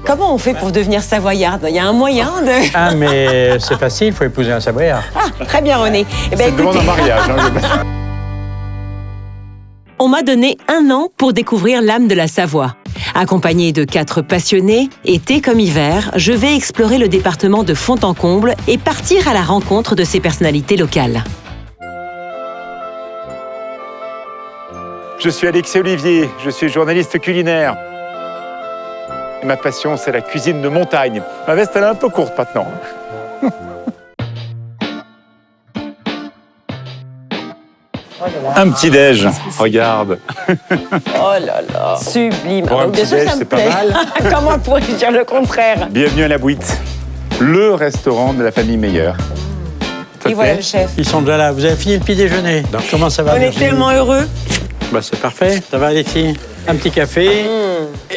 Comment on fait pour devenir savoyarde? Il y a un moyen de... Ah, mais c'est facile, il faut épouser un Savoyard. Ah, très bien, René. Eh ben, C'est demande en mariage. Hein, On m'a donné 1 an pour découvrir l'âme de la Savoie. Accompagné de 4 passionnés, été comme hiver, je vais explorer le département de fond en comble et partir à la rencontre de ces personnalités locales. Je suis Alexis Olivier, je suis journaliste culinaire. Et ma passion, c'est la cuisine de montagne. Ma veste, elle est un peu courte maintenant. Un petit déj, regarde. Oh là là, sublime. Pour un Donc, bien petit sûr, déj, ça me c'est pas plaît. mal. Comment pourrais-je dire le contraire? Bienvenue à la Bouite, le restaurant de la famille Meyer. Ça Et te voilà plaît le chef. Ils sont déjà là. Vous avez fini le petit déjeuner. Donc, comment ça va, On est Virginie? tellement heureux. Bah, c'est parfait. Ça va, Alexis? Un petit café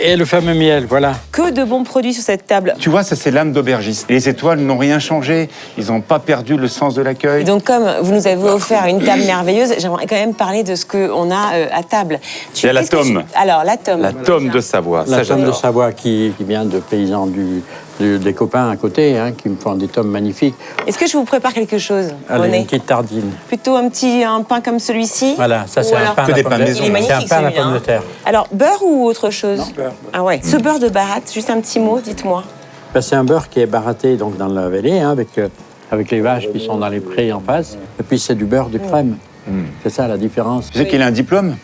et le fameux miel, voilà. Que de bons produits sur cette table. Tu vois, ça c'est l'âme d'aubergiste. Les étoiles n'ont rien changé, ils n'ont pas perdu le sens de Et l'accueil. donc, comme vous nous avez offert une table merveilleuse, j'aimerais quand même parler de ce qu'on a à table. Il y a la qu'est-ce que tome. Alors, la tome. La tome de Savoie, La ça tome de j'adore. Savoie qui vient de paysans des copains à côté, hein, qui me font des tomes magnifiques. Est-ce que je vous prépare quelque chose, Allez, René? une petite tardine. Plutôt un pain comme celui-ci? Voilà, ça Ou c'est un alors- pain à Que la des pomme pains de maison. terre. Il est C'est un magnifique, pain à la celui-là, pomme de hein. terre. Alors, beurre ou autre chose? Non, beurre. Ah ouais. Ce beurre de baratte, juste un petit mot, dites-moi. Ben, c'est un beurre qui est baratté donc, dans la vallée, hein, avec les vaches qui sont dans les prés en face. Et puis c'est du beurre de crème. C'est ça la différence. Tu sais qu'il a un diplôme?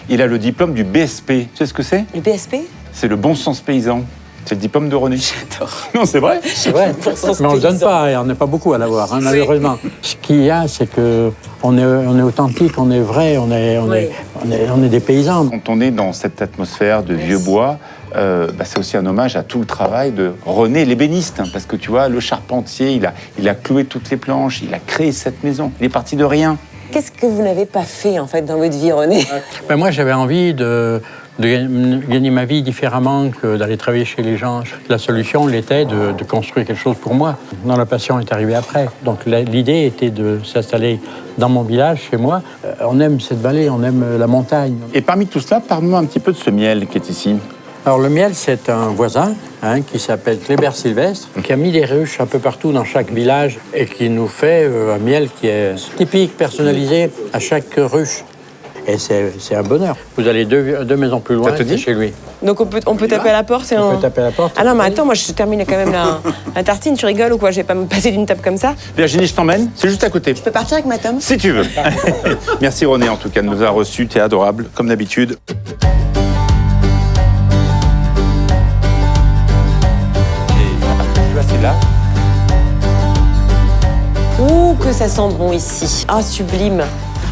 Il a le diplôme du BSP. Tu sais ce que c'est? Le BSP? C'est le bon sens paysan. C'est le diplôme de René. J'adore. Non, c'est vrai. C'est vrai, sens mais on ne le donne paysan. pas, et on n'est pas beaucoup à l'avoir, hein, malheureusement. Ce qu'il y a, c'est qu'on est authentique, on est vrai, on est des paysans. Quand on est dans cette atmosphère de vieux bois, c'est aussi un hommage à tout le travail de René l'ébéniste. Parce que tu vois, le charpentier, il a cloué toutes les planches, il a créé cette maison. Il est parti de rien. Qu'est-ce que vous n'avez pas fait, en fait, dans votre vie, René? Ben, moi, j'avais envie de gagner ma vie différemment que d'aller travailler chez les gens. La solution l'était de construire quelque chose pour moi. Non, la passion est arrivée après. Donc l'idée était de s'installer dans mon village, chez moi. On aime cette vallée, on aime la montagne. Et parmi tout cela, parle-moi un petit peu de ce miel qui est ici. Alors le miel, c'est un voisin qui s'appelle Kléber Sylvestre, qui a mis des ruches un peu partout dans chaque village et qui nous fait un miel qui est typique, personnalisé à chaque ruche. Et c'est un bonheur. Vous allez deux maisons plus loin, Ça te dit? c'est chez lui. Donc, on peut taper à la porte et On peut taper à la porte. Ah non, mais attends, moi, je termine quand même la tartine. Tu rigoles ou quoi? Je vais pas me passer d'une table comme ça. Virginie, je t'emmène. C'est juste à côté. Je peux partir avec ma tome? Si tu veux. Merci René, en tout cas, de nous avoir reçus. T'es adorable, comme d'habitude. Tu vois, c'est là. Ouh, que ça sent bon ici. Ah, sublime.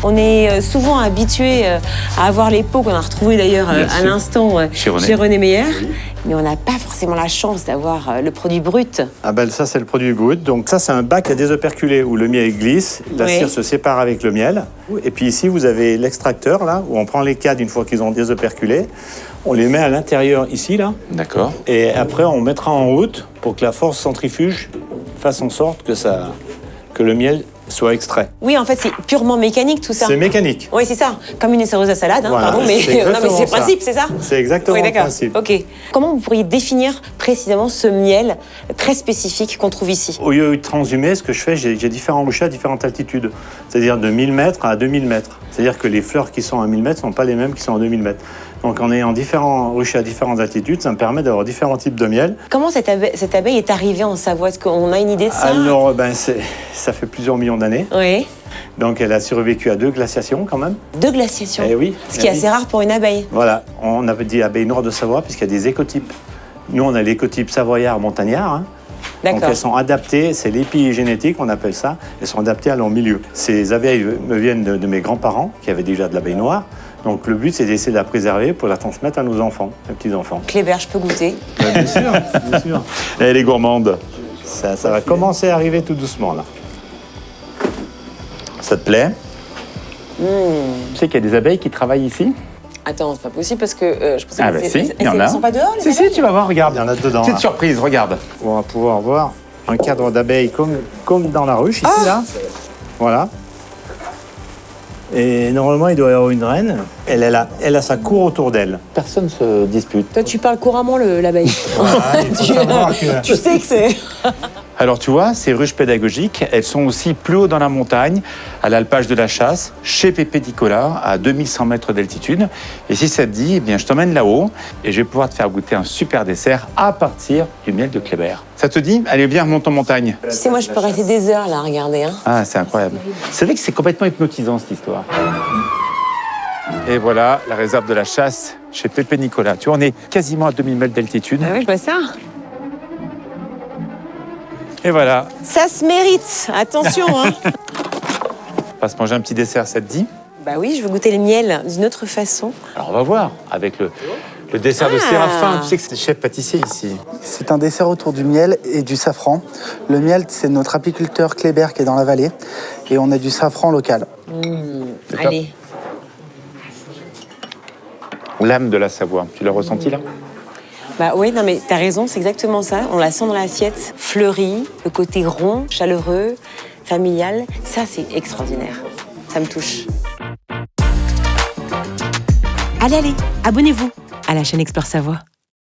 On est souvent habitué à avoir les pots qu'on a retrouvés d'ailleurs Bien à sûr. l'instant Chez René. Meyer. Mais on n'a pas forcément la chance d'avoir le produit brut. Ah ben ça c'est le produit brut. Donc ça c'est un bac à désoperculer où le miel glisse, la Oui. cire se sépare avec le miel. Et puis ici vous avez l'extracteur là où on prend les cadres une fois qu'ils ont désoperculé. On les met à l'intérieur ici là. D'accord. Et après on mettra en route pour que la force centrifuge fasse en sorte que le miel soit extrait. Oui, en fait, c'est purement mécanique tout ça. C'est mécanique. Oui, c'est ça. Comme une essoreuse à salade, hein, Voilà, pardon, mais c'est non, mais exactement c'est le ça. principe, c'est ça? C'est exactement Oui, le d'accord. principe. Ok. Comment vous pourriez définir précisément ce miel très spécifique qu'on trouve ici? Au lieu de transhumer, ce que je fais, j'ai différents ruchers à différentes altitudes. C'est-à-dire de 1000 mètres à 2000 mètres. C'est-à-dire que les fleurs qui sont à 1000 mètres ne sont pas les mêmes qui sont à 2000 mètres. Donc en ayant différents ruchers à différentes altitudes, ça me permet d'avoir différents types de miel. Comment cette abeille est arrivée en Savoie? Est-ce qu'on a une idée de ça? Alors, ça fait plusieurs millions d'années. Oui. Donc elle a survécu à 2 glaciations quand même. 2 glaciations. Eh oui. Ce qui est assez rare pour une abeille. Voilà, on avait dit abeille noire de Savoie puisqu'il y a des écotypes. Nous, on a l'écotype savoyard montagnard. Hein. Donc D'accord. elles sont adaptées, c'est l'épigénétique, on appelle ça. Elles sont adaptées à leur milieu. Ces abeilles me viennent de mes grands-parents qui avaient déjà de l'abeille noire. Donc le but, c'est d'essayer de la préserver pour la transmettre à nos enfants, nos petits-enfants. Kléber, je peux goûter? Bien sûr, bien sûr. Elle est gourmande. Ça va commencer à arriver tout doucement là. Ça te plaît? Tu sais qu'il y a des abeilles qui travaillent ici? Attends, c'est pas possible parce que je pensais Ah que bah c'est- si, elles- il y en elles a. sont pas dehors, les Si, abeilles? si, tu vas voir, regarde. Il y en a dedans, Petite là. surprise, regarde. On va pouvoir voir un cadre d'abeilles comme dans la ruche, ici, là. Voilà. Et normalement, il doit y avoir une reine. Elle a sa cour autour d'elle. Personne ne se dispute. Toi, tu parles couramment l'abeille. Il faut savoir que... Tu sais que c'est... Alors tu vois, ces ruches pédagogiques, elles sont aussi plus haut dans la montagne, à l'alpage de la Chasse, chez Pépé Nicolas, à 2100 mètres d'altitude. Et si ça te dit, eh bien, je t'emmène là-haut et je vais pouvoir te faire goûter un super dessert à partir du miel de Kléber. Ça te dit? Allez, viens, monte en montagne. Tu sais, moi, je peux rester des heures là à regarder. Hein. Ah, c'est incroyable. C'est vrai que c'est complètement hypnotisant, cette histoire. Et voilà, la réserve de la Chasse, chez Pépé Nicolas. Tu vois, on est quasiment à 2000 mètres d'altitude. Ah ouais, je vois ça. Et voilà, Ça se mérite. Attention, hein. on va se manger un petit dessert, ça te dit? Bah oui, je veux goûter le miel d'une autre façon. Alors on va voir, avec le dessert de Séraphin. Tu sais que c'est le chef pâtissier ici. C'est un dessert autour du miel et du safran. Le miel, c'est notre apiculteur Kléber qui est dans la vallée. Et on a du safran local. Allez. L'âme de la Savoie, tu l'as ressenti là? Bah oui, non mais t'as raison, c'est exactement ça. On la sent dans l'assiette, fleurie, le côté rond, chaleureux, familial. Ça, c'est extraordinaire. Ça me touche. Allez, abonnez-vous à la chaîne Explore Savoie.